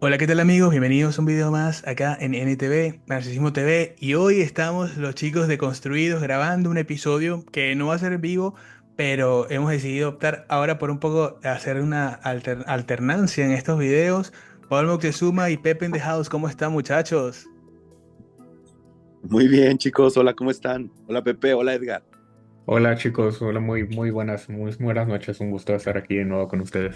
Hola, ¿qué tal amigos? Bienvenidos a un video más acá en NTV, Narcisismo TV. Y hoy estamos los chicos de Construidos grabando un episodio que no va a ser en vivo, pero hemos decidido optar ahora por un poco hacer una alternancia en estos videos. Paul Moctezuma y Pepe in the House, ¿cómo están muchachos? Muy bien, chicos. Hola, ¿cómo están? Hola, Pepe. Hola, Edgar. Hola chicos, hola, muy buenas, muy buenas noches, un gusto estar aquí de nuevo con ustedes.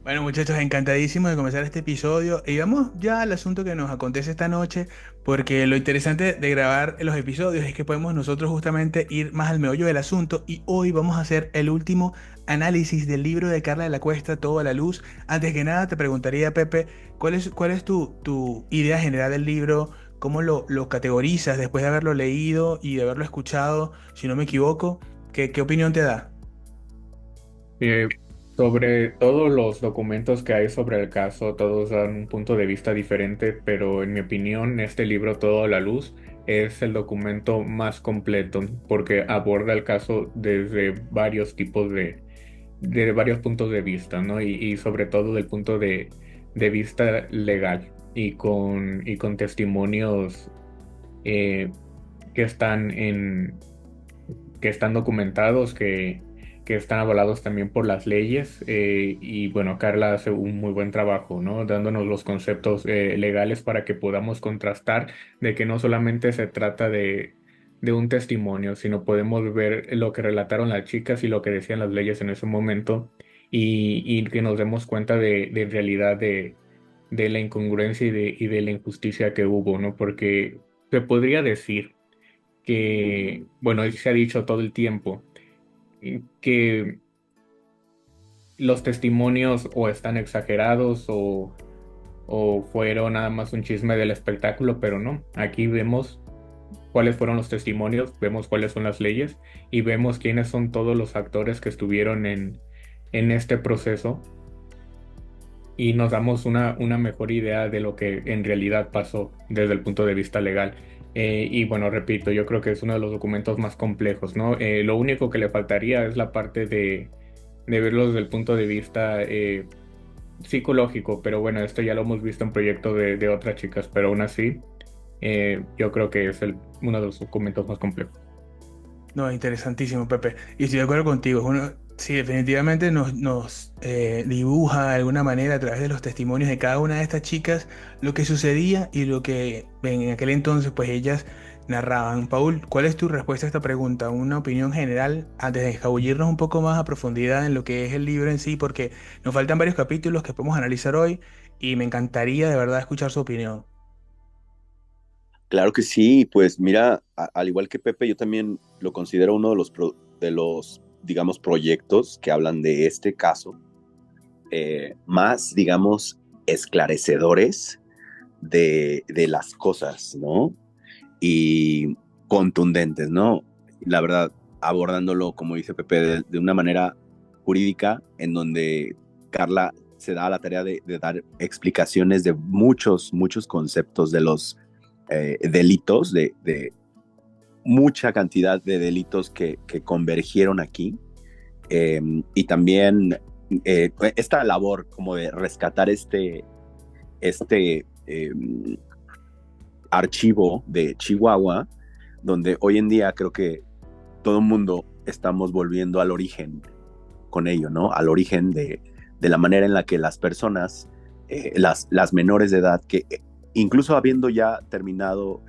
Bueno, muchachos, encantadísimos de comenzar este episodio. Y vamos ya al asunto que nos acontece esta noche, porque lo interesante de grabar los episodios es que podemos nosotros justamente ir más al meollo del asunto. Y hoy vamos a hacer el último análisis del libro de Carla de la Cuesta, Todo a la Luz. Antes que nada, te preguntaría, Pepe, ¿cuál es tu idea general del libro? ¿Cómo lo categorizas después de haberlo leído y de haberlo escuchado? Si no me equivoco, ¿qué opinión te da? Eh, Sobre todos los documentos que hay sobre el caso, todos dan un punto de vista diferente, pero en mi opinión este libro Todo a la Luz es el documento más completo porque aborda el caso desde varios tipos de varios puntos de vista, ¿no? Y sobre todo del punto de vista legal y con testimonios eh, que están que están documentados, que están avalados también por las leyes. Y bueno, Carla hace un muy buen trabajo, ¿no? Dándonos los conceptos legales para que podamos contrastar de que no solamente se trata de un testimonio, sino podemos ver lo que relataron las chicas y lo que decían las leyes en ese momento y que nos demos cuenta de en realidad de la incongruencia y de la injusticia que hubo, ¿no? Porque se podría decir que, bueno, se ha dicho todo el tiempo, que los testimonios o están exagerados o fueron nada más un chisme del espectáculo, pero no. Aquí vemos cuáles fueron los testimonios, vemos cuáles son las leyes y vemos quiénes son todos los actores que estuvieron en este proceso y nos damos una mejor idea de lo que en realidad pasó desde el punto de vista legal. Y bueno, repito, yo creo que es uno de los documentos más complejos, ¿no? Lo único que le faltaría es la parte de verlo desde el punto de vista psicológico, pero bueno, esto ya lo hemos visto en proyectos de otras chicas, pero aún así, yo creo que es uno de los documentos más complejos. No, interesantísimo, Pepe. Y estoy de acuerdo contigo. Sí, definitivamente nos dibuja de alguna manera a través de los testimonios de cada una de estas chicas lo que sucedía y lo que en aquel entonces pues ellas narraban. Paul, ¿cuál es tu respuesta a esta pregunta? Una opinión general antes de escabullirnos un poco más a profundidad en lo que es el libro en sí, porque nos faltan varios capítulos que podemos analizar hoy y me encantaría de verdad escuchar su opinión. Claro que sí. Pues mira, al igual que Pepe, yo también lo considero uno de los, digamos, proyectos que hablan de este caso, más, digamos, esclarecedores de las cosas, ¿no? Y contundentes, ¿no? La verdad, abordándolo, como dice Pepe, de una manera jurídica, en donde Carla se da la tarea de dar explicaciones de muchos conceptos de los delitos, de mucha cantidad de delitos que convergieron aquí. eh, y también esta labor como de rescatar este archivo de Chihuahua, donde hoy en día creo que todo el mundo estamos volviendo al origen con ello, ¿no? Al origen de la manera en la que las personas, las menores de edad, que incluso habiendo ya terminado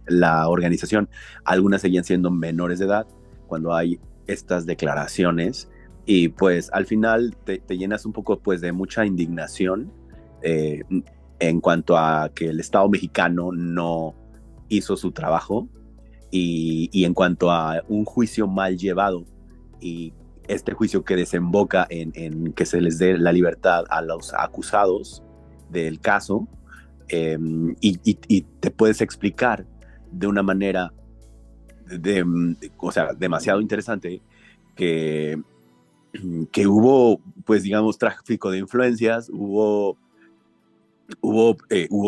la organización, algunas seguían siendo menores de edad cuando hay estas declaraciones y pues al final te llenas un poco pues de mucha indignación eh, en cuanto a que el Estado mexicano no hizo su trabajo y en cuanto a un juicio mal llevado y este juicio que desemboca en que se les dé la libertad a los acusados del caso eh, y te puedes explicar de una manera o sea, demasiado interesante que, que hubo, pues digamos, tráfico de influencias, hubo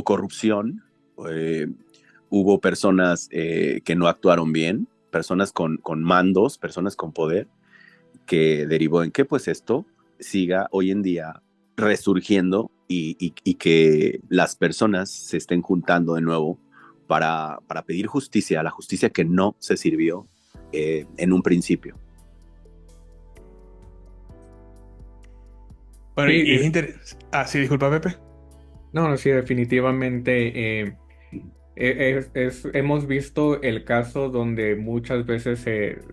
corrupción, eh, hubo personas que no actuaron bien, personas con mandos, personas con poder, que derivó en que pues esto siga hoy en día resurgiendo y que las personas se estén juntando de nuevo para pedir justicia, la justicia que no se sirvió en un principio. Bueno, Sí, y es interesante. Ah, sí, disculpa, Pepe. no, sí, definitivamente. Hemos visto el caso donde muchas veces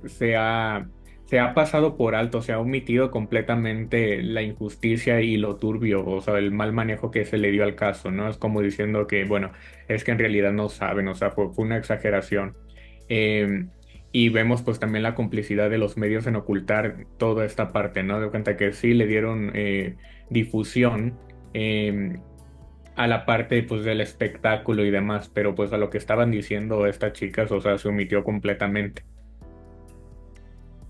se ha pasado por alto, se ha omitido completamente la injusticia y lo turbio, o sea, el mal manejo que se le dio al caso, ¿no? Es como diciendo que, bueno, es que en realidad no saben, o sea, fue una exageración. Eh, y vemos pues también la complicidad de los medios en ocultar toda esta parte, ¿no? De cuenta que sí le dieron difusión. A la parte pues del espectáculo y demás, pero pues a lo que estaban diciendo estas chicas, o sea, se omitió completamente.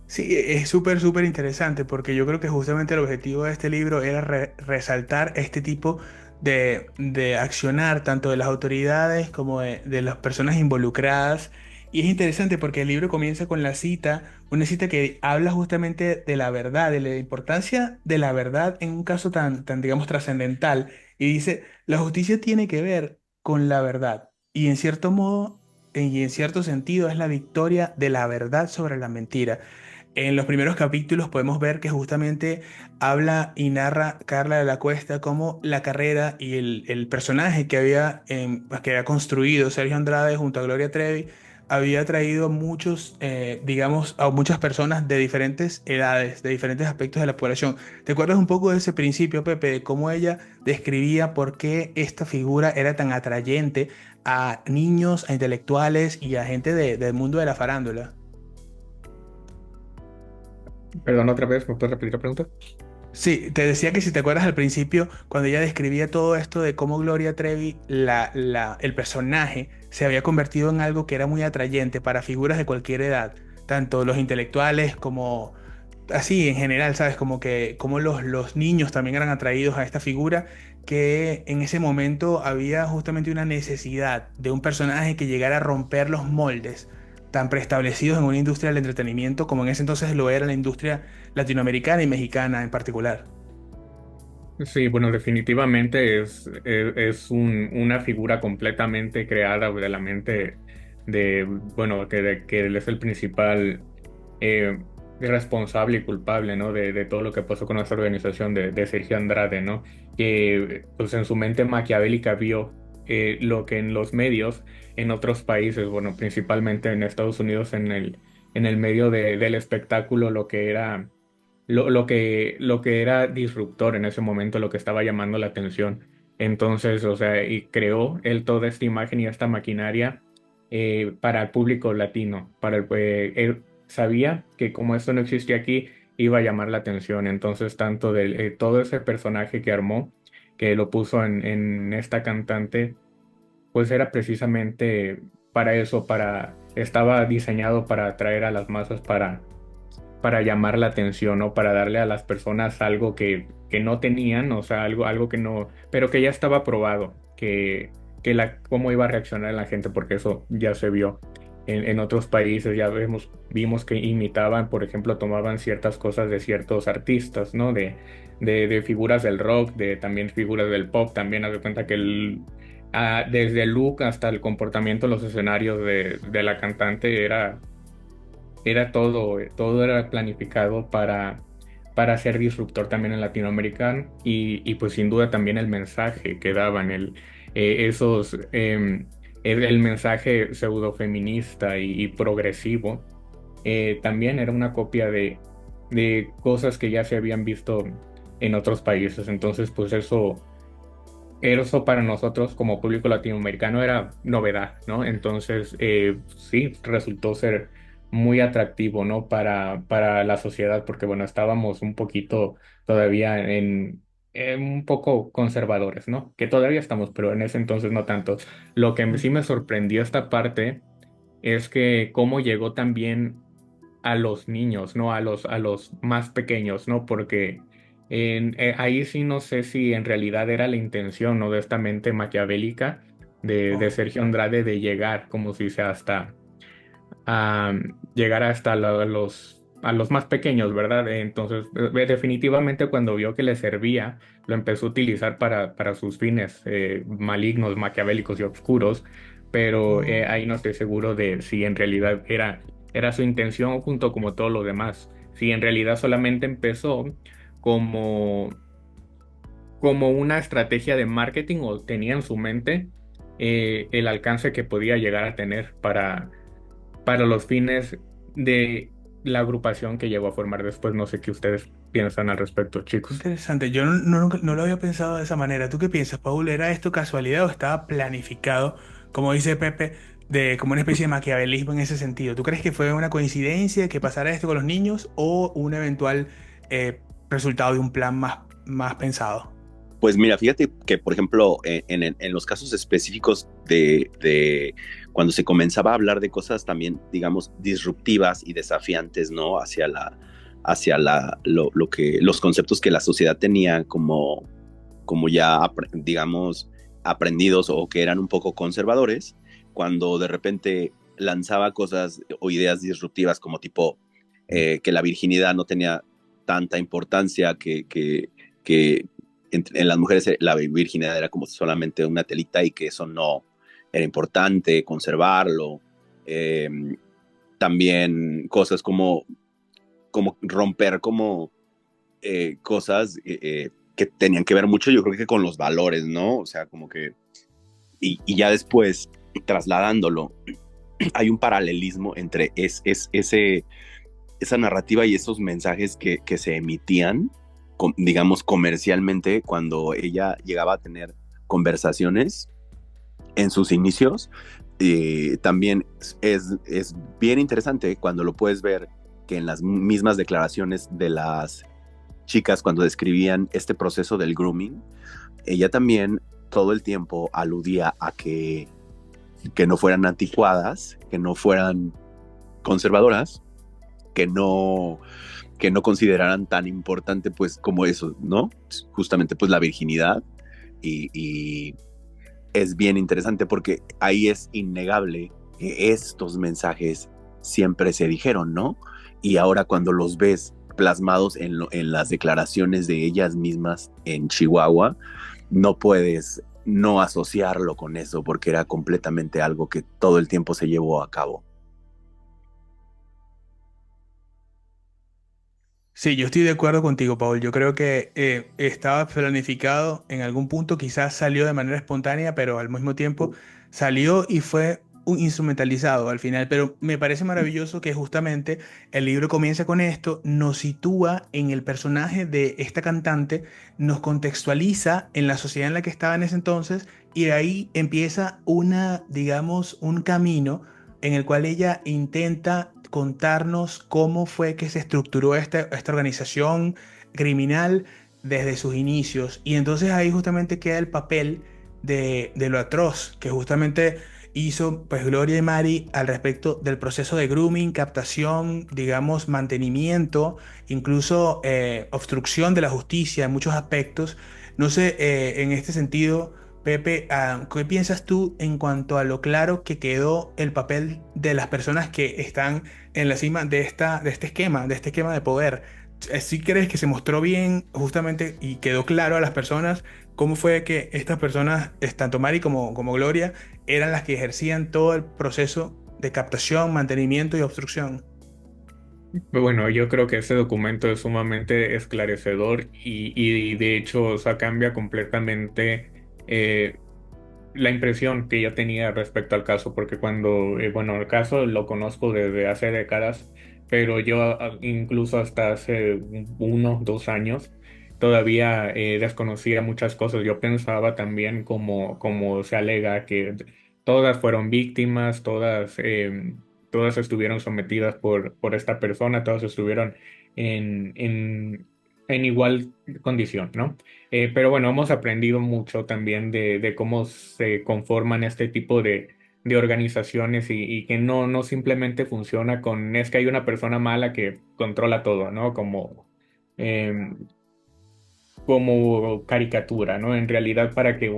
Sí, es súper, súper interesante porque yo creo que justamente el objetivo de este libro era resaltar este tipo de accionar tanto de las autoridades como de las personas involucradas. Y es interesante porque el libro comienza con la cita, una cita que habla justamente de la verdad, de la importancia de la verdad en un caso tan digamos, trascendental. Y dice, la justicia tiene que ver con la verdad. Y en cierto modo, y en cierto sentido, es la victoria de la verdad sobre la mentira. En los primeros capítulos podemos ver que justamente habla y narra Carla de la Cuesta cómo la carrera y el personaje que había construido Sergio Andrade junto a Gloria Trevi había traído muchos, digamos, a muchas personas de diferentes edades, de diferentes aspectos de la población. ¿Te acuerdas un poco de ese principio, Pepe, de cómo ella describía por qué esta figura era tan atrayente a niños, a intelectuales y a gente del mundo de la farándula? Perdón, otra vez, ¿me puedes repetir la pregunta? Sí, te decía que si te acuerdas al principio, cuando ella describía todo esto de cómo Gloria Trevi, el personaje, se había convertido en algo que era muy atrayente para figuras de cualquier edad, tanto los intelectuales como así en general, ¿sabes? Como que como los niños también eran atraídos a esta figura, que en ese momento había justamente una necesidad de un personaje que llegara a romper los moldes tan preestablecidos en una industria del entretenimiento como en ese entonces lo era la industria latinoamericana y mexicana en particular. Sí, bueno, definitivamente una figura completamente creada de la mente bueno, que él es el principal eh, responsable y culpable, ¿no? De todo lo que pasó con nuestra organización de Sergio Andrade, ¿no? Que pues en su mente maquiavélica vio lo que en los medios, en otros países, bueno, principalmente en Estados Unidos, en el medio del espectáculo, lo que era lo que era disruptor en ese momento, lo que estaba llamando la atención. Entonces, o sea, y creó él toda esta imagen y esta maquinaria para el público latino. Él sabía que como esto no existía aquí, iba a llamar la atención. Entonces, tanto de todo ese personaje que armó, que lo puso en esta cantante, pues era precisamente para eso, estaba diseñado para atraer a las masas, para llamar la atención, ¿no? Para darle a las personas algo que no tenían, o sea, algo que no, pero que ya estaba probado, cómo iba a reaccionar la gente, porque eso ya se vio en otros países, vimos que imitaban, por ejemplo, tomaban ciertas cosas de ciertos artistas, ¿no? De figuras del rock, de también figuras del pop, también haz de cuenta que desde el look hasta el comportamiento en los escenarios de la cantante era todo era planificado para ser disruptor también en Latinoamérica y pues sin duda también el mensaje que daban, el mensaje pseudo feminista y progresivo, también era una copia de cosas que ya se habían visto en otros países. Entonces, pues eso para nosotros como público latinoamericano era novedad, ¿no? Entonces, sí, resultó ser muy atractivo, ¿no? Para la sociedad, porque bueno, estábamos un poquito todavía en un poco conservadores, ¿no? Que todavía estamos, pero en ese entonces no tanto. Lo que sí me sorprendió esta parte es que cómo llegó también a los niños, ¿no? A los más pequeños, ¿no? Porque ahí sí no sé si en realidad era la intención, ¿no? De esta mente maquiavélica de Oh, Sergio Andrade de llegar, como si sea llegar hasta a los más pequeños, ¿verdad? Entonces, definitivamente cuando vio que le servía, lo empezó a utilizar para sus fines malignos, maquiavélicos y oscuros, pero Oh. ahí no estoy seguro de si en realidad era su intención junto como todo lo demás. Si en realidad solamente empezó como, como una estrategia de marketing o tenía en su mente el alcance que podía llegar a tener para los fines de la agrupación que llegó a formar después. No sé qué ustedes piensan al respecto, chicos. Interesante, yo no lo había pensado de esa manera. ¿Tú qué piensas, Paul? ¿Era esto casualidad o estaba planificado, como dice Pepe, de como una especie de maquiavelismo en ese sentido? ¿Tú crees que fue una coincidencia que pasara esto con los niños o un eventual resultado de un plan más pensado? Pues mira, fíjate que, por ejemplo, en los casos específicos de cuando se comenzaba a hablar de cosas también, digamos, disruptivas y desafiantes, ¿no? Lo que, los conceptos que la sociedad tenía como ya, digamos, aprendidos o que eran un poco conservadores, cuando de repente lanzaba cosas o ideas disruptivas como tipo que la virginidad no tenía tanta importancia, que en las mujeres la virginidad era como solamente una telita y que eso no era importante, conservarlo. Eh, También cosas como romper como cosas que tenían que ver mucho, yo creo que con los valores, ¿no? O sea, como que, y ya después, trasladándolo, hay un paralelismo entre esa narrativa y esos mensajes que se emitían, digamos, comercialmente, cuando ella llegaba a tener conversaciones en sus inicios. También es bien interesante cuando lo puedes ver que en las mismas declaraciones de las chicas cuando describían este proceso del grooming, ella también todo el tiempo aludía a que no fueran anticuadas, que no fueran conservadoras, que no, que no consideraran tan importante pues como eso, ¿no? Justamente pues la virginidad y es bien interesante porque ahí es innegable que estos mensajes siempre se dijeron, ¿no? Y ahora cuando los ves plasmados en las declaraciones de ellas mismas en Chihuahua, no puedes no asociarlo con eso porque era completamente algo que todo el tiempo se llevó a cabo. Sí, yo estoy de acuerdo contigo, Paul. Yo creo que estaba planificado en algún punto, quizás salió de manera espontánea, pero al mismo tiempo salió y fue un instrumentalizado al final. Pero me parece maravilloso que justamente el libro comienza con esto, nos sitúa en el personaje de esta cantante, nos contextualiza en la sociedad en la que estaba en ese entonces y de ahí empieza una, digamos, un camino en el cual ella intenta contarnos cómo fue que se estructuró esta organización criminal desde sus inicios. Y entonces ahí justamente queda el papel de lo atroz que justamente hizo pues Gloria y Mari al respecto del proceso de grooming, captación, digamos, mantenimiento, incluso obstrucción de la justicia en muchos aspectos. No sé, en este sentido Pepe, ¿qué piensas tú en cuanto a lo claro que quedó el papel de las personas que están en la cima de este esquema de poder? ¿Sí crees que se mostró bien justamente y quedó claro a las personas cómo fue que estas personas, tanto Mari como Gloria, eran las que ejercían todo el proceso de captación, mantenimiento y obstrucción? Bueno, yo creo que este documento es sumamente esclarecedor y de hecho, o sea, cambia completamente la impresión que yo tenía respecto al caso, porque cuando, bueno, el caso lo conozco desde hace décadas, pero yo incluso hasta hace 1, 2 años todavía desconocía muchas cosas. Yo pensaba también como se alega que todas fueron víctimas, todas estuvieron sometidas por esta persona, todas estuvieron en, en, en igual condición, ¿no? Pero bueno, hemos aprendido mucho también de cómo se conforman este tipo de organizaciones y que no simplemente funciona con es que hay una persona mala que controla todo, ¿no? Eh, como caricatura, ¿no? En realidad, para que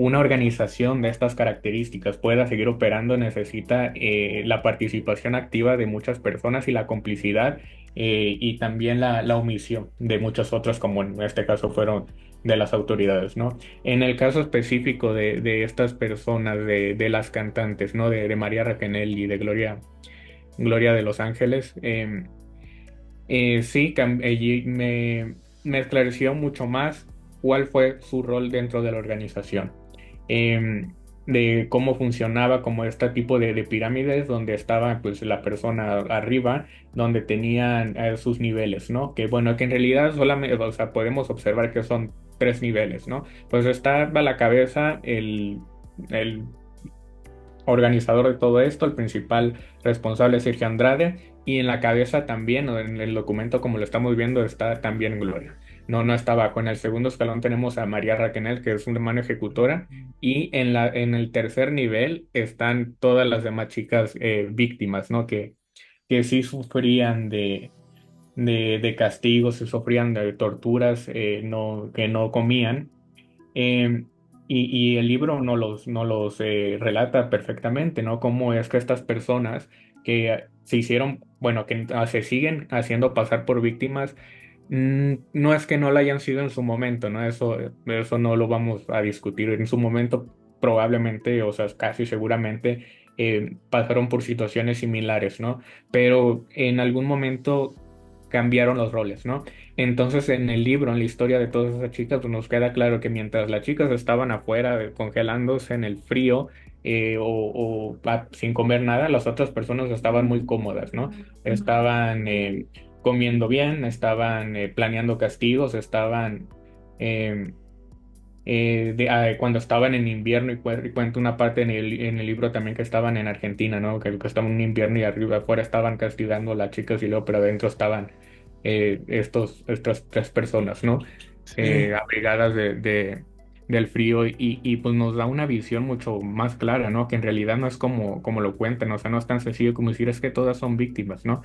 una organización de estas características pueda seguir operando necesita la participación activa de muchas personas y la complicidad y también la omisión de muchas otras, como en este caso fueron de las autoridades, ¿no? En el caso específico de estas personas, de las cantantes, ¿no? De María Raquenel y de Gloria de Los Ángeles, sí, allí me esclareció mucho más cuál fue su rol dentro de la organización, de cómo funcionaba como este tipo de pirámides donde estaba pues la persona arriba, donde tenían sus niveles, ¿no? Que bueno, que en realidad solamente, o sea, podemos observar que son tres niveles, ¿no? Pues está a la cabeza el organizador de todo esto, el principal responsable es Sergio Andrade, y en la cabeza también, o en el documento como lo estamos viendo, está también Gloria. No, no está abajo. En el segundo escalón tenemos a María Raquenel, que es una mano ejecutora, y en el tercer nivel están todas las demás chicas víctimas, ¿no? Que sí sufrían de castigos, se sufrían de torturas, que no comían. Eh, y el libro no los relata perfectamente, ¿no? Cómo es que estas personas que se hicieron, bueno, que se siguen haciendo pasar por víctimas, no es que no lo hayan sido en su momento, ¿no? Eso no lo vamos a discutir. En su momento, probablemente, o sea, casi seguramente, pasaron por situaciones similares, ¿no? Pero en algún momento cambiaron los roles, ¿no? Entonces, en el libro, en la historia de todas esas chicas, pues nos queda claro que mientras las chicas estaban afuera congelándose en el frío sin comer nada, las otras personas estaban muy cómodas, ¿no? Estaban comiendo bien, estaban planeando castigos, estaban eh, cuando estaban en invierno, y cuento una parte en el libro también que estaban en Argentina, ¿no? Que estaban en invierno y arriba afuera estaban castigando a las chicas y luego, pero adentro estaban estas tres personas, ¿no? Sí. Abrigadas del frío y pues nos da una visión mucho más clara, ¿no? Que en realidad no es como lo cuentan, o sea, no es tan sencillo como decir es que todas son víctimas, ¿no?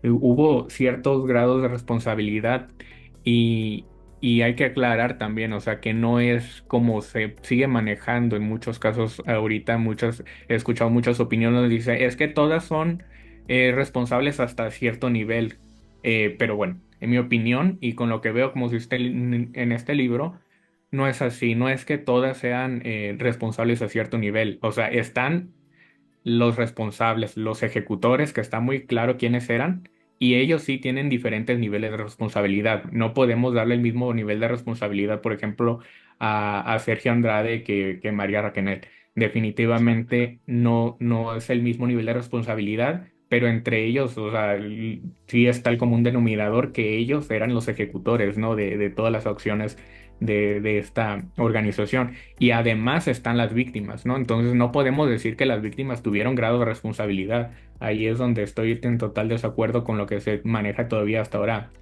Hubo ciertos grados de responsabilidad y, y hay que aclarar también, o sea, que no es como se sigue manejando en muchos casos ahorita, he escuchado muchas opiniones donde dice, es que todas son responsables hasta cierto nivel. Pero bueno, en mi opinión y con lo que veo como si esté en este libro, no es así, no es que todas sean responsables a cierto nivel, o sea, están los responsables, los ejecutores, que está muy claro quiénes eran, y ellos sí tienen diferentes niveles de responsabilidad. No podemos darle el mismo nivel de responsabilidad, por ejemplo, a Sergio Andrade que María Raquenet. Definitivamente no es el mismo nivel de responsabilidad, pero entre ellos, o sea, sí está el común denominador que ellos eran los ejecutores, ¿no? De todas las acciones de esta organización. Y además están las víctimas, ¿no? Entonces no podemos decir que las víctimas tuvieron grado de responsabilidad. Ahí es donde estoy en total desacuerdo con lo que se maneja todavía hasta ahora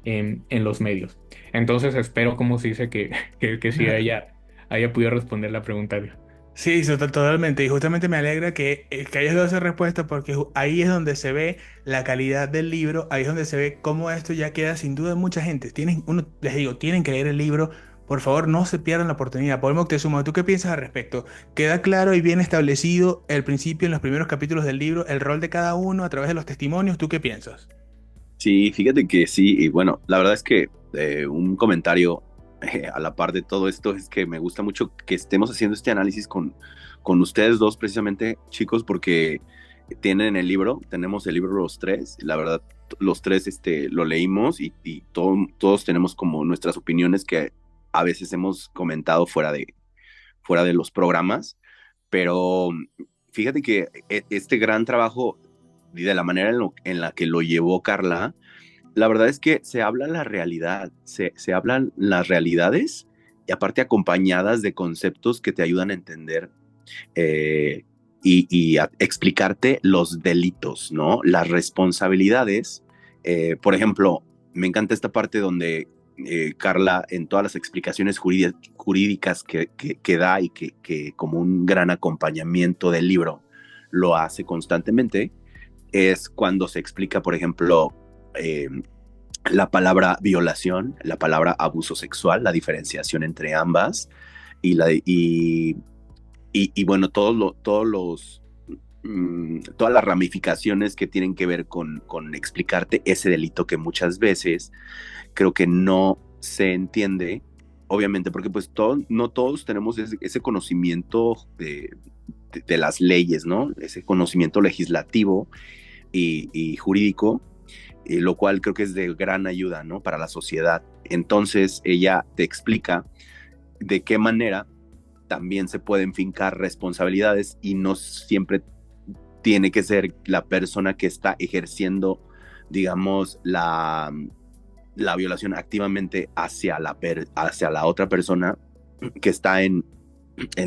en los medios. Entonces espero, como se dice, que sí haya podido responder la pregunta. Sí, totalmente. Y justamente me alegra que hayas dado esa respuesta porque ahí es donde se ve la calidad del libro, ahí es donde se ve cómo esto ya queda sin duda en mucha gente. Les digo, tienen que leer el libro. Por favor, no se pierdan la oportunidad. Paul Moctezuma, ¿tú qué piensas al respecto? ¿Queda claro y bien establecido el principio en los primeros capítulos del libro, el rol de cada uno a través de los testimonios? ¿Tú qué piensas? Sí, fíjate que sí, y bueno, la verdad es que un comentario a la par de todo esto es que me gusta mucho que estemos haciendo este análisis con ustedes dos precisamente, chicos, porque tienen el libro, tenemos el libro los tres, la verdad, los tres lo leímos y todos tenemos como nuestras opiniones que a veces hemos comentado fuera de los programas, pero fíjate que este gran trabajo y de la manera en la que lo llevó Carla, la verdad es que se habla la realidad, se hablan las realidades y aparte acompañadas de conceptos que te ayudan a entender y a explicarte los delitos, ¿no? Las responsabilidades. Por ejemplo, me encanta esta parte donde Carla, en todas las explicaciones jurídicas que da y que como un gran acompañamiento del libro lo hace constantemente, es cuando se explica, por ejemplo, la palabra violación, la palabra abuso sexual, la diferenciación entre ambas, y, la, y bueno, todas las ramificaciones que tienen que ver con explicarte ese delito que muchas veces creo que no se entiende, obviamente, porque pues no todos tenemos ese conocimiento de las leyes, ¿no? Ese conocimiento legislativo y jurídico, lo cual creo que es de gran ayuda, ¿no? Para la sociedad. Entonces ella te explica de qué manera también se pueden fincar responsabilidades y no siempre tiene que ser la persona que está ejerciendo, digamos, la violación activamente hacia la otra persona que está en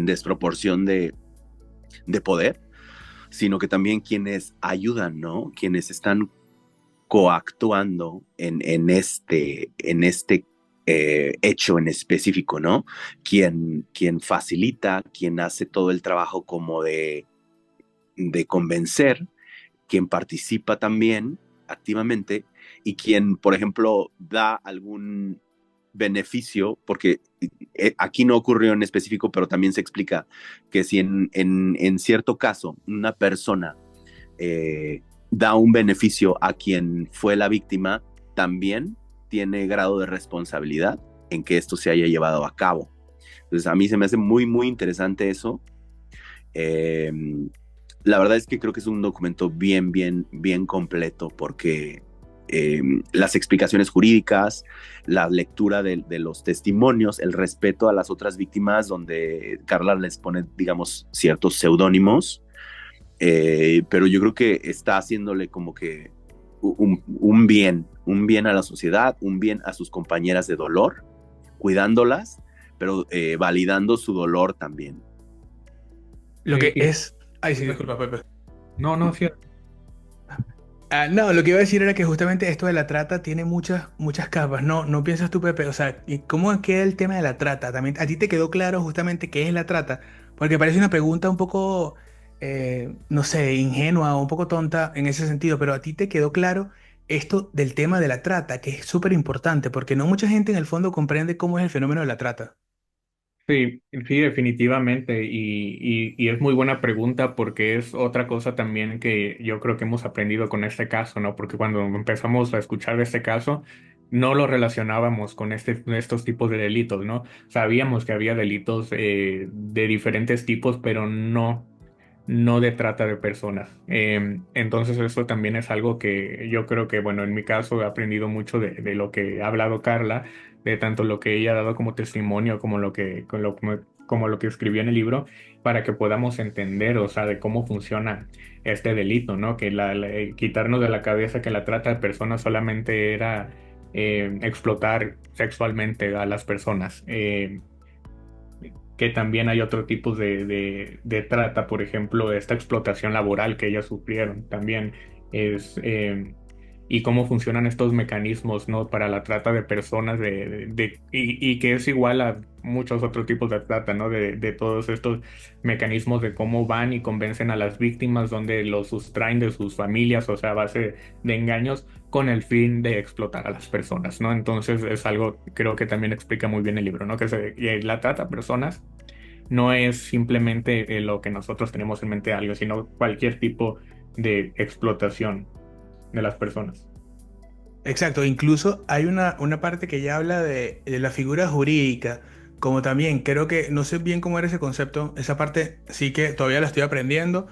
desproporción de poder, sino que también quienes ayudan, ¿no? Quienes están coactuando en este hecho en específico, ¿no? Quien facilita, quien hace todo el trabajo como de convencer, quien participa también activamente y quien, por ejemplo, da algún beneficio, porque aquí no ocurrió en específico, pero también se explica que si en cierto caso una persona da un beneficio a quien fue la víctima, también tiene grado de responsabilidad en que esto se haya llevado a cabo. Entonces a mí se me hace muy, muy interesante eso. La verdad es que creo que es un documento bien, bien, bien completo porque las explicaciones jurídicas, la lectura de los testimonios, el respeto a las otras víctimas, donde Carla les pone, digamos, ciertos seudónimos, pero yo creo que está haciéndole como que un bien a la sociedad, un bien a sus compañeras de dolor, cuidándolas, pero validando su dolor también. Lo que Y- es... Ay, sí, disculpa, Pepe. no, no, sí. No, lo que iba a decir era que justamente esto de la trata tiene muchas, muchas capas. No, no piensas tú, Pepe. O sea, ¿y cómo queda el tema de la trata? También, ¿a ti te quedó claro justamente qué es la trata? Porque parece una pregunta un poco, no sé, ingenua o un poco tonta en ese sentido, pero a ti te quedó claro esto del tema de la trata, que es súper importante, porque no mucha gente en el fondo comprende cómo es el fenómeno de la trata. Sí, sí, definitivamente. Y es muy buena pregunta porque es otra cosa también que yo creo que hemos aprendido con este caso, ¿no? Porque cuando empezamos a escuchar de este caso, no lo relacionábamos con estos tipos de delitos, ¿no? Sabíamos que había delitos de diferentes tipos, pero no de trata de personas. Entonces eso también es algo que yo creo que, bueno, en mi caso he aprendido mucho de lo que ha hablado Carla, de tanto lo que ella ha dado como testimonio como como lo que escribió en el libro, para que podamos entender, o sea, de cómo funciona este delito, ¿no? Que quitarnos de la cabeza que la trata de personas solamente era explotar sexualmente a las personas. Que también hay otro tipo de trata, por ejemplo, esta explotación laboral que ellas sufrieron también es, y cómo funcionan estos mecanismos, ¿no? Para la trata de personas y que es igual a muchos otros tipos de trata, ¿no? De todos estos mecanismos de cómo van y convencen a las víctimas, donde los sustraen de sus familias, o sea, a base de engaños con el fin de explotar a las personas, ¿no? Entonces es algo, creo que también explica muy bien el libro, ¿no? La trata de personas no es simplemente lo que nosotros tenemos en mente algo, sino cualquier tipo de explotación de las personas. Exacto, incluso hay una parte que ya habla de la figura jurídica, como también creo que, no sé bien cómo era ese concepto, esa parte sí que todavía la estoy aprendiendo,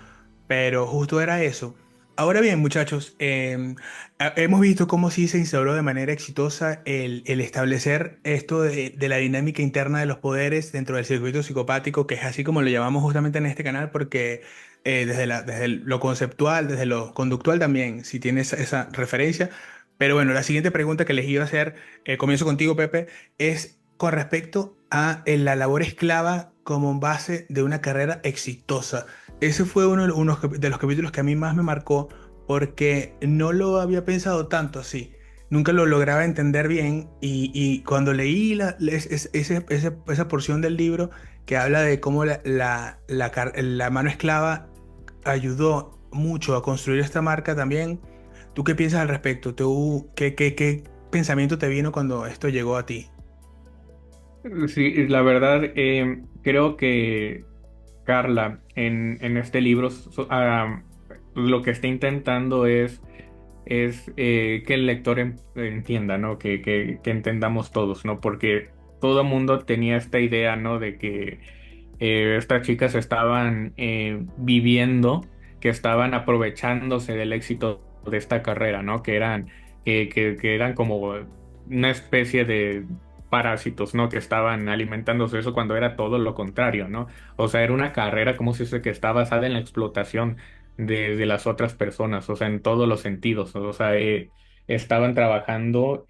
pero justo era eso. Ahora bien, muchachos, hemos visto cómo sí se instauró de manera exitosa el establecer esto de la dinámica interna de los poderes dentro del circuito psicopático, que es así como lo llamamos justamente en este canal, porque desde lo conceptual, desde lo conductual también, si tienes esa referencia. Pero bueno, la siguiente pregunta que les iba a hacer, comienzo contigo, Pepe, es con respecto a la labor esclava como base de una carrera exitosa. Ese fue de los capítulos que a mí más me marcó porque no lo había pensado tanto así. Nunca lo lograba entender bien y cuando leí esa porción del libro que habla de cómo la mano esclava ayudó mucho a construir esta marca también. ¿Tú qué piensas al respecto? ¿Qué pensamiento te vino cuando esto llegó a ti? Sí, la verdad, creo que Carla en este libro lo que está intentando es que el lector entienda, ¿no? Que entendamos todos, ¿no? Porque todo el mundo tenía esta idea, ¿no? De que estas chicas estaban viviendo, que estaban aprovechándose del éxito de esta carrera, ¿no? Que eran como una especie de parásitos, ¿no? Que estaban alimentándose de eso cuando era todo lo contrario, ¿no? O sea, era una carrera, como se dice, que está basada en la explotación de las otras personas, o sea, en todos los sentidos, o sea, estaban trabajando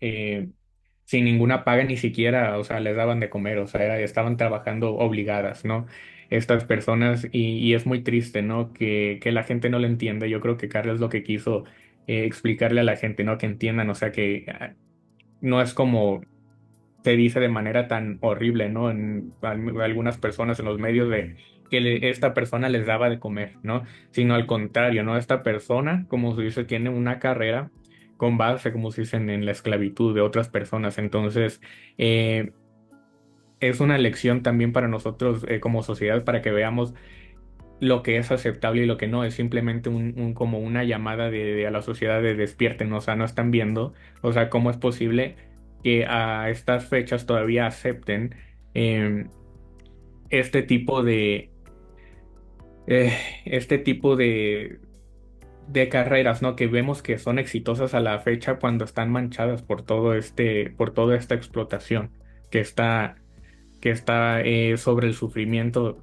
sin ninguna paga, ni siquiera, o sea, les daban de comer, o sea, estaban trabajando obligadas, ¿no? Estas personas, y es muy triste, ¿no? Que la gente no lo entiende. Yo creo que Carlos lo que quiso explicarle a la gente, ¿no? Que entiendan, o sea, que no es como se dice de manera tan horrible, ¿no? En algunas personas en los medios de que esta persona les daba de comer, ¿no? Sino al contrario, ¿no? Esta persona, como se dice, tiene una carrera con base, como se dice, en la esclavitud de otras personas. Entonces, eh, es una lección también para nosotros como sociedad para que veamos lo que es aceptable y lo que no. Es simplemente como una llamada a la sociedad de despierten, o sea, no están viendo, o sea, cómo es posible que a estas fechas todavía acepten eh, este tipo de eh, este tipo de carreras, ¿no? Que vemos que son exitosas a la fecha cuando están manchadas por por toda esta explotación que está sobre el sufrimiento,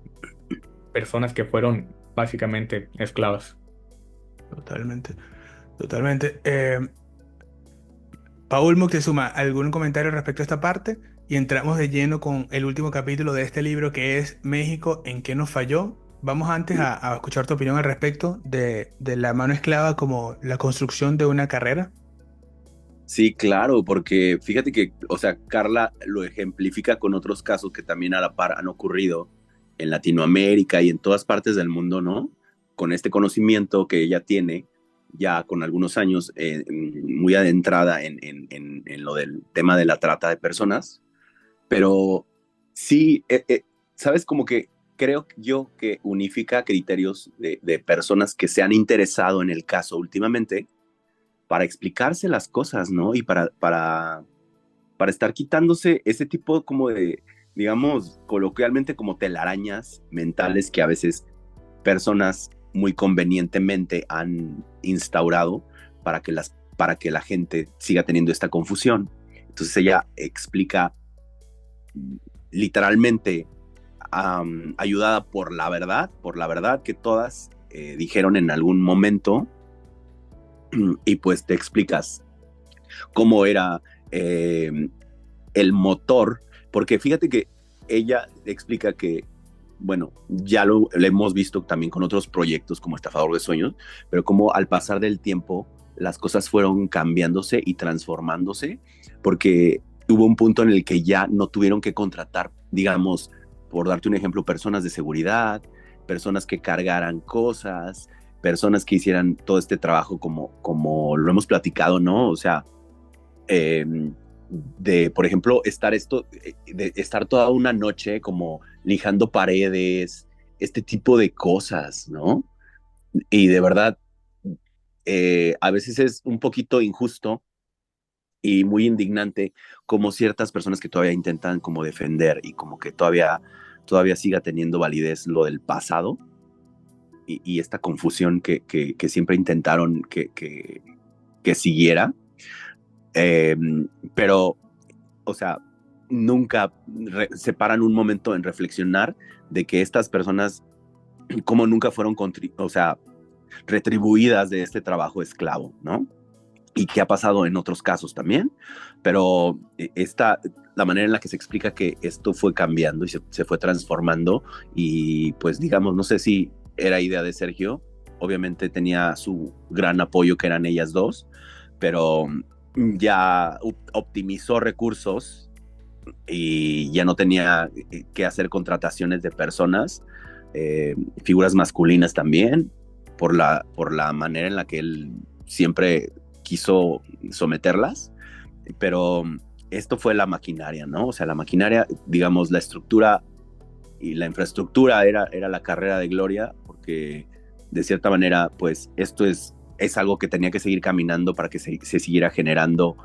personas que fueron básicamente esclavas. Totalmente, totalmente. Paul Moctezuma, ¿algún comentario respecto a esta parte? Y entramos de lleno con el último capítulo de este libro que es México, ¿en qué nos falló? Vamos antes a escuchar tu opinión al respecto de la mano esclava como la construcción de una carrera. Sí, claro, porque fíjate que, o sea, Carla lo ejemplifica con otros casos que también a la par han ocurrido en Latinoamérica y en todas partes del mundo, ¿no? Con este conocimiento que ella tiene, ya con algunos años muy adentrada en lo del tema de la trata de personas, pero sí, sabes, como que creo yo que unifica criterios de personas que se han interesado en el caso últimamente para explicarse las cosas, ¿no? Y para estar quitándose ese tipo como de, digamos, coloquialmente como telarañas mentales que a veces personas muy convenientemente han instaurado para que la gente siga teniendo esta confusión. Entonces ella explica literalmente ayudada por la verdad que todas dijeron en algún momento y pues te explicas cómo era el motor, porque fíjate que ella explica que, bueno, ya lo hemos visto también con otros proyectos como Estafador de Sueños, pero como al pasar del tiempo las cosas fueron cambiándose y transformándose, porque hubo un punto en el que ya no tuvieron que contratar, digamos, por darte un ejemplo, personas de seguridad, personas que cargaran cosas, personas que hicieran todo este trabajo como lo hemos platicado, ¿no? O sea, eh, por ejemplo, de estar toda una noche como lijando paredes, este tipo de cosas, ¿no? Y de verdad, a veces es un poquito injusto y muy indignante como ciertas personas que todavía intentan como defender y como que todavía siga teniendo validez lo del pasado y esta confusión que siempre intentaron que siguiera. Eh, pero, o sea, nunca se paran un momento en reflexionar de que estas personas, como nunca fueron, o sea, retribuidas de este trabajo esclavo, ¿no? Y que ha pasado en otros casos también, pero la manera en la que se explica que esto fue cambiando y se fue transformando y pues digamos, no sé si era idea de Sergio, obviamente tenía su gran apoyo que eran ellas dos, pero ya optimizó recursos y ya no tenía que hacer contrataciones de personas, figuras masculinas también, por la manera en la que él siempre quiso someterlas, pero esto fue la maquinaria, ¿no? O sea, la maquinaria, digamos, la estructura y la infraestructura era la carrera de Gloria, porque de cierta manera, pues esto es algo que tenía que seguir caminando para que se siguiera generando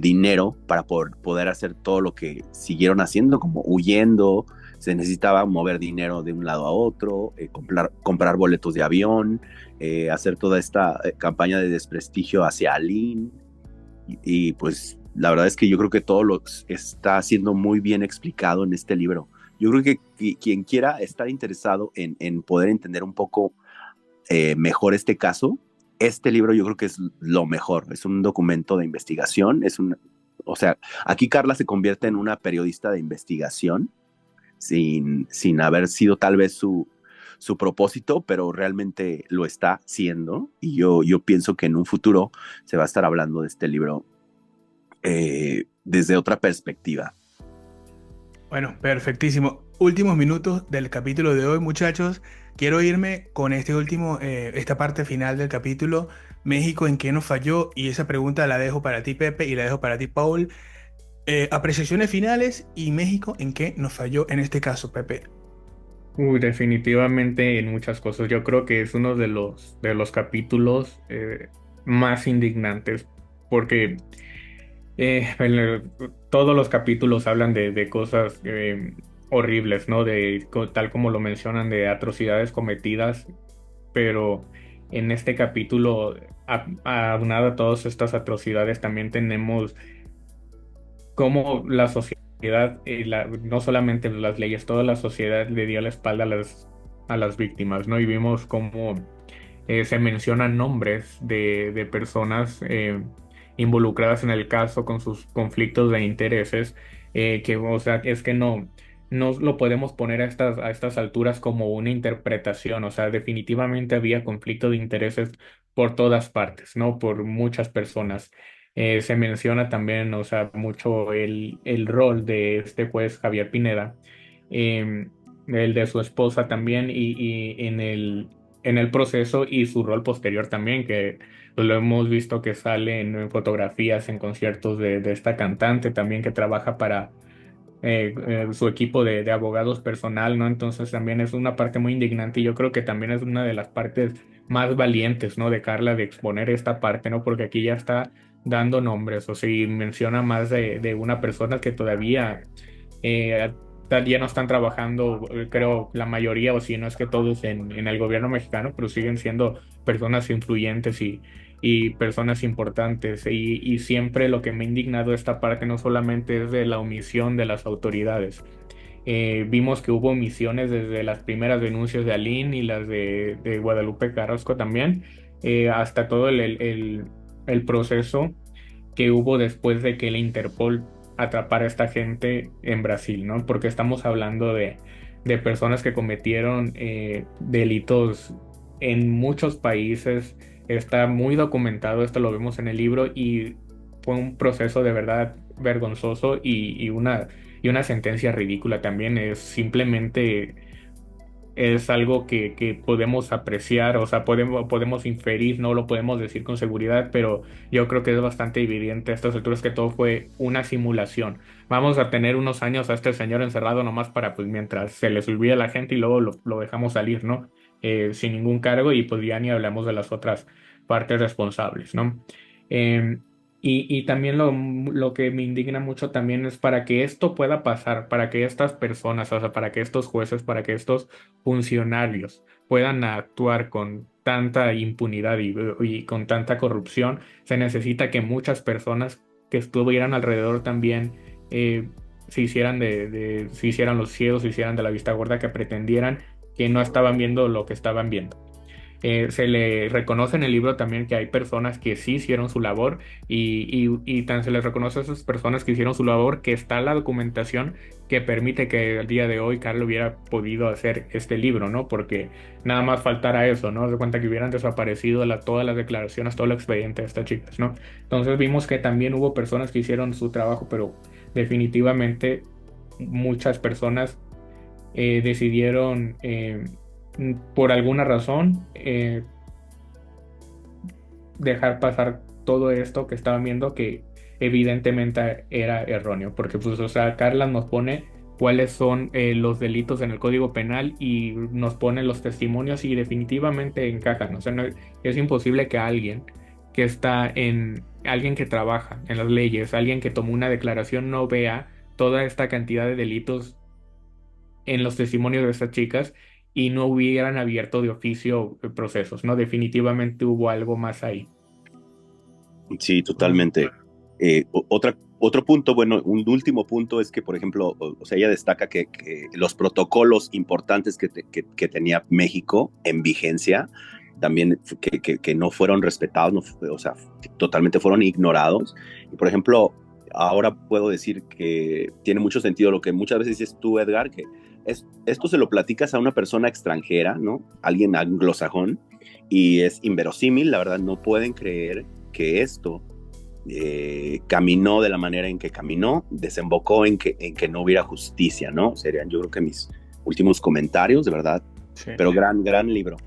dinero para poder hacer todo lo que siguieron haciendo, como huyendo. Se necesitaba mover dinero de un lado a otro, comprar boletos de avión, hacer toda esta campaña de desprestigio hacia Aline. Y pues la verdad es que yo creo que todo lo está siendo muy bien explicado en este libro. Yo creo que quien quiera estar interesado en poder entender un poco mejor este caso, este libro yo creo que es lo mejor. Es un documento de investigación, o sea, aquí Carla se convierte en una periodista de investigación sin haber sido tal vez su propósito, pero realmente lo está siendo. Y yo pienso que en un futuro se va a estar hablando de este libro desde otra perspectiva. Bueno, perfectísimo. Últimos minutos del capítulo de hoy, muchachos. Quiero irme con esta parte final del capítulo. México, ¿en qué nos falló? Y esa pregunta la dejo para ti, Pepe, y la dejo para ti, Paul. Apreciaciones finales y México, ¿en qué nos falló en este caso, Pepe? Definitivamente en muchas cosas. Yo creo que es uno de los capítulos más indignantes porque todos los capítulos hablan de cosas horribles, ¿no? Tal como lo mencionan, de atrocidades cometidas, pero en este capítulo, aunado a todas estas atrocidades, también tenemos cómo la sociedad, no solamente las leyes, toda la sociedad le dio la espalda a las víctimas, ¿no? Y vimos cómo se mencionan nombres de personas involucradas en el caso con sus conflictos de intereses, o sea, es que no lo podemos poner a estas alturas como una interpretación, o sea, definitivamente había conflicto de intereses por todas partes, ¿no? Por muchas personas. Se menciona también, o sea, mucho el rol de este juez Javier Pineda, eh, el de su esposa también, y en el proceso y su rol posterior también, que pues, lo hemos visto que sale en fotografías, en conciertos de esta cantante también que trabaja para su equipo de abogados personal, ¿no? Entonces también es una parte muy indignante y yo creo que también es una de las partes más valientes, ¿no? De Carla de exponer esta parte, ¿no? Porque aquí ya está dando nombres, o sea, y menciona más de una persona que todavía eh, ya no están trabajando, creo, la mayoría, o si no es que todos en el gobierno mexicano, pero siguen siendo personas influyentes y personas importantes. Y siempre lo que me ha indignado esta parte no solamente es de la omisión de las autoridades. Vimos que hubo omisiones desde las primeras denuncias de Aline y las de Guadalupe Carrasco también, hasta todo el proceso que hubo después de que la Interpol atrapara a esta gente en Brasil, ¿no? Porque estamos hablando de personas que cometieron delitos en muchos países. Está muy documentado, esto lo vemos en el libro y fue un proceso de verdad vergonzoso y una sentencia ridícula también. Es simplemente es algo que podemos apreciar, o sea, podemos inferir, no lo podemos decir con seguridad, pero yo creo que es bastante evidente a estas alturas que todo fue una simulación. Vamos a tener unos años a este señor encerrado nomás para, pues, mientras se les olvide a la gente y luego lo dejamos salir, ¿no? Sin ningún cargo y pues ya ni hablamos de las otras partes responsables, ¿no? Eh, y también lo que me indigna mucho también es para que esto pueda pasar, para que estas personas, o sea, para que estos jueces, para que estos funcionarios puedan actuar con tanta impunidad y con tanta corrupción, se necesita que muchas personas que estuvieran alrededor también se hicieran los ciegos, se hicieran de la vista gorda, que pretendieran que no estaban viendo lo que estaban viendo. Se le reconoce en el libro también que hay personas que sí hicieron su labor y tan se les reconoce a esas personas que hicieron su labor que está la documentación que permite que al día de hoy Carlos hubiera podido hacer este libro, ¿no? Porque nada más faltara eso, ¿no? De cuenta que hubieran desaparecido todas las declaraciones, todo el expediente de estas chicas, ¿no? Entonces vimos que también hubo personas que hicieron su trabajo, pero definitivamente muchas personas decidieron por alguna razón dejar pasar todo esto que estaban viendo, que evidentemente era erróneo, porque pues, o sea, Carla nos pone cuáles son los delitos en el Código Penal y nos pone los testimonios y definitivamente encajan. O sea, es imposible que alguien que trabaja en las leyes, alguien que tomó una declaración no vea toda esta cantidad de delitos en los testimonios de estas chicas y no hubieran abierto de oficio procesos, ¿no? Definitivamente hubo algo más ahí. Sí, totalmente. Otro punto, bueno, un último punto es que, por ejemplo, o sea, ella destaca que los protocolos importantes que tenía México en vigencia, también que no fueron respetados, o sea, totalmente fueron ignorados. Y, por ejemplo, ahora puedo decir que tiene mucho sentido lo que muchas veces dices tú, Edgar, que esto se lo platicas a una persona extranjera, ¿no? Alguien anglosajón, y es inverosímil, la verdad, no pueden creer que esto caminó de la manera en que caminó, desembocó en que no hubiera justicia, ¿no? Serían, yo creo que mis últimos comentarios, de verdad. Sí. Pero gran libro.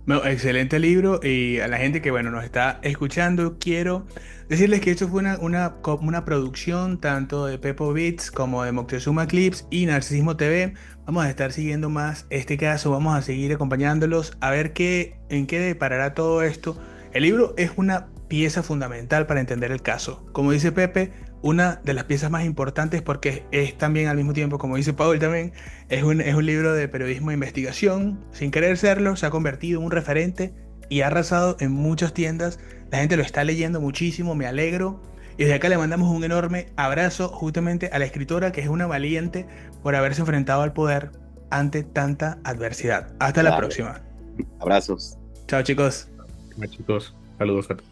Bueno, excelente libro, y a la gente que bueno nos está escuchando, quiero decirles que esto fue una producción tanto de Pepo Beats como de Moctezuma Clips y Narcisismo TV. Vamos a estar siguiendo más este caso, vamos a seguir acompañándolos a ver en qué deparará todo esto. El libro es una pieza fundamental para entender el caso. Como dice Pepe, una de las piezas más importantes porque es también al mismo tiempo, como dice Paul también, es un libro de periodismo de investigación. Sin querer serlo, se ha convertido en un referente y ha arrasado en muchas tiendas. La gente lo está leyendo muchísimo, me alegro. Y desde acá le mandamos un enorme abrazo justamente a la escritora, que es una valiente por haberse enfrentado al poder ante tanta adversidad. Hasta la Claro. próxima. Abrazos. Chao, chicos. Chicos, saludos a todos.